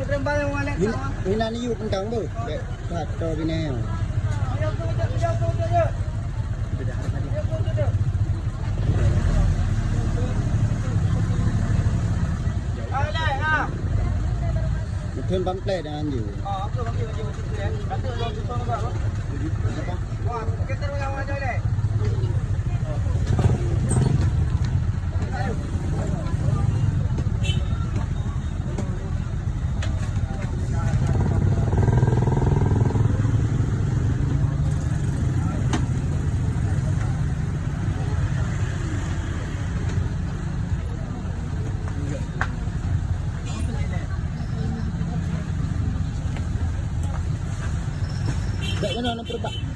Hina ni you pentang bu. Kat to bina. Thêm bấm play đang ăn nhiều. Tak kena nak perbak.